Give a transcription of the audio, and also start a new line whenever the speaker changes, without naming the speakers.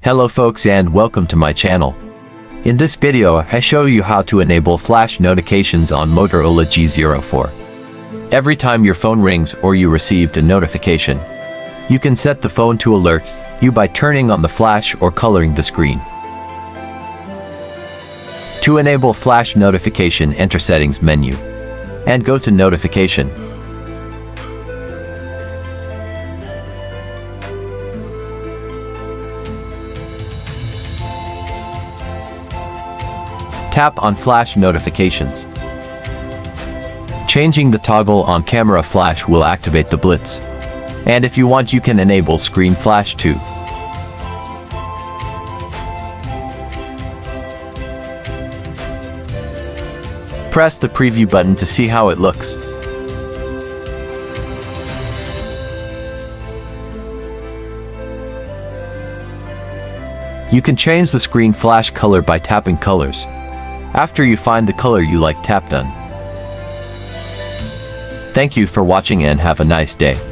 Hello folks and welcome to my channel. In this video, I show you how to enable flash notifications on Motorola G04. Every time your phone rings or you received a notification, you can set the phone to alert you by turning on the flash or coloring the screen. To enable flash notification, enter Settings menu and go to Notification. Tap on Flash Notifications. Changing the toggle on camera flash will activate the blitz. And if you want, you can enable screen flash too. Press the preview button to see how it looks. You can change the screen flash color by tapping Colors. After you find the color you like, tap Done. Thank you for watching and have a nice day.